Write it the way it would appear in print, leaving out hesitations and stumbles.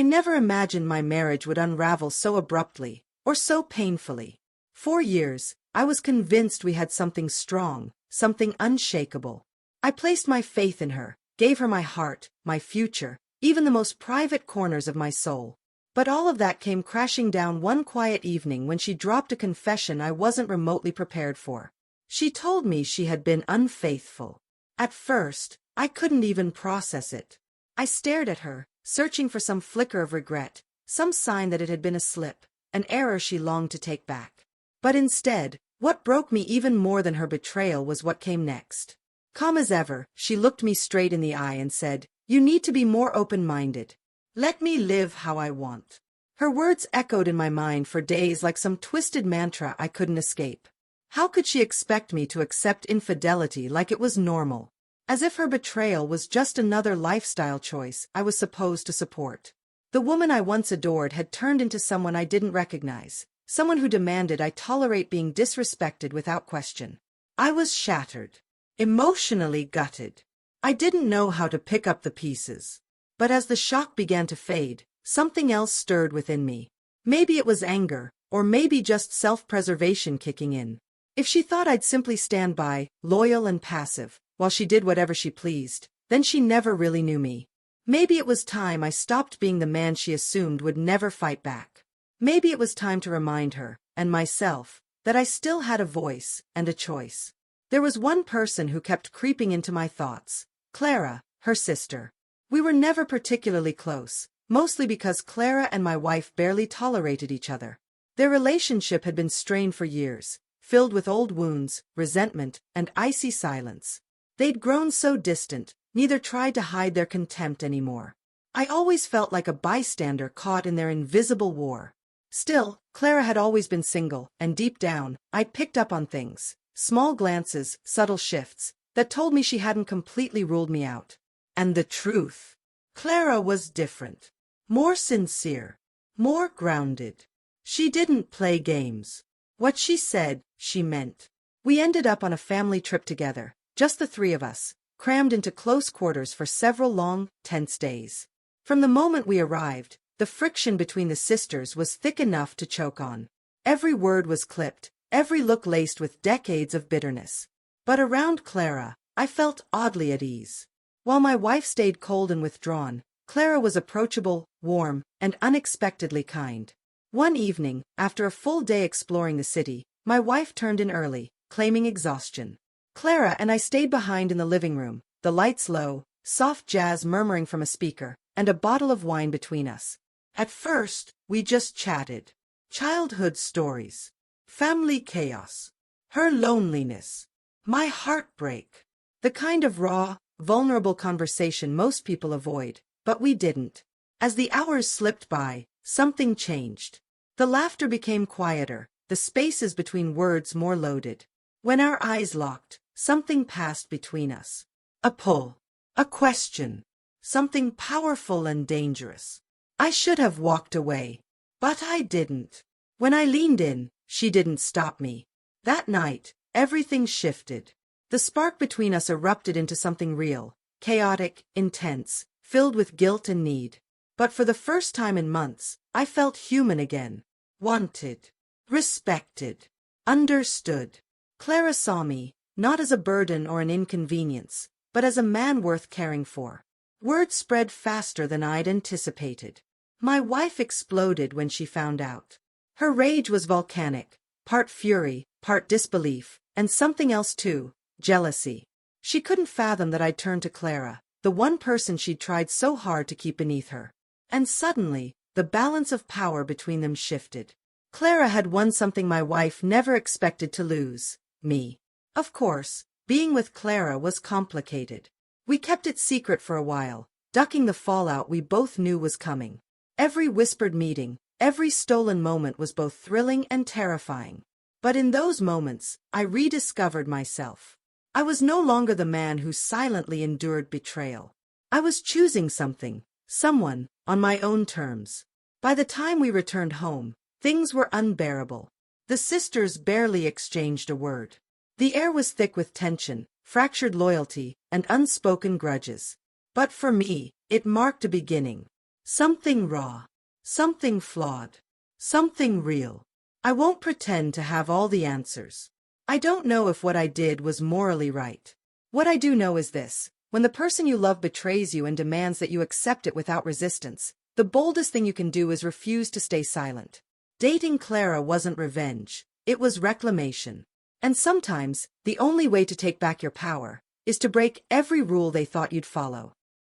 I never imagined my marriage would unravel so abruptly, or so painfully. For years, I was convinced we had something strong, something unshakable. I placed my faith in her, gave her my heart, my future, even the most private corners of my soul. But all of that came crashing down one quiet evening when she dropped a confession I wasn't remotely prepared for. She told me she had been unfaithful. At first, I couldn't even process it. I stared at her, searching for some flicker of regret, some sign that it had been a slip, an error she longed to take back. But instead, what broke me even more than her betrayal was what came next. Calm as ever, she looked me straight in the eye and said, "You need to be more open-minded. Let me live how I want." Her words echoed in my mind for days like some twisted mantra I couldn't escape. How could she expect me to accept infidelity like it was normal? As if her betrayal was just another lifestyle choice I was supposed to support. The woman I once adored had turned into someone I didn't recognize, someone who demanded I tolerate being disrespected without question. I was shattered, emotionally gutted. I didn't know how to pick up the pieces. But as the shock began to fade, something else stirred within me. Maybe it was anger, or maybe just self-preservation kicking in. If she thought I'd simply stand by, loyal and passive, while she did whatever she pleased, then she never really knew me. Maybe it was time I stopped being the man she assumed would never fight back. Maybe it was time to remind her, and myself, that I still had a voice and a choice. There was one person who kept creeping into my thoughts: Clara, her sister. We were never particularly close, mostly because Clara and my wife barely tolerated each other. Their relationship had been strained for years, filled with old wounds, resentment, and icy silence. They'd grown so distant, neither tried to hide their contempt anymore. I always felt like a bystander caught in their invisible war. Still, Clara had always been single, and deep down, I'd picked up on things, small glances, subtle shifts, that told me she hadn't completely ruled me out. And the truth: Clara was different. More sincere. More grounded. She didn't play games. What she said, she meant. We ended up on a family trip together, just the three of us, crammed into close quarters for several long, tense days. From the moment we arrived, the friction between the sisters was thick enough to choke on. Every word was clipped, every look laced with decades of bitterness. But around Clara, I felt oddly at ease. While my wife stayed cold and withdrawn, Clara was approachable, warm, and unexpectedly kind. One evening, after a full day exploring the city, my wife turned in early, claiming exhaustion. Clara and I stayed behind in the living room, the lights low, soft jazz murmuring from a speaker, and a bottle of wine between us. At first, we just chatted. Childhood stories. Family chaos. Her loneliness. My heartbreak. The kind of raw, vulnerable conversation most people avoid, but we didn't. As the hours slipped by, something changed. The laughter became quieter, the spaces between words more loaded. When our eyes locked, something passed between us. A pull. A question. Something powerful and dangerous. I should have walked away. But I didn't. When I leaned in, she didn't stop me. That night, everything shifted. The spark between us erupted into something real, chaotic, intense, filled with guilt and need. But for the first time in months, I felt human again. Wanted. Respected. Understood. Clara saw me, not as a burden or an inconvenience, but as a man worth caring for. Word spread faster than I'd anticipated. My wife exploded when she found out. Her rage was volcanic, part fury, part disbelief, and something else too: jealousy. She couldn't fathom that I'd turned to Clara, the one person she'd tried so hard to keep beneath her. And suddenly, the balance of power between them shifted. Clara had won something my wife never expected to lose: me. Of course, being with Clara was complicated. We kept it secret for a while, ducking the fallout we both knew was coming. Every whispered meeting, every stolen moment was both thrilling and terrifying. But in those moments, I rediscovered myself. I was no longer the man who silently endured betrayal. I was choosing something, someone, on my own terms. By the time we returned home, things were unbearable. The sisters barely exchanged a word. The air was thick with tension, fractured loyalty, and unspoken grudges. But for me, it marked a beginning. Something raw. Something flawed. Something real. I won't pretend to have all the answers. I don't know if what I did was morally right. What I do know is this: when the person you love betrays you and demands that you accept it without resistance, the boldest thing you can do is refuse to stay silent. Dating Clara wasn't revenge, it was reclamation. And sometimes, the only way to take back your power is to break every rule they thought you'd follow.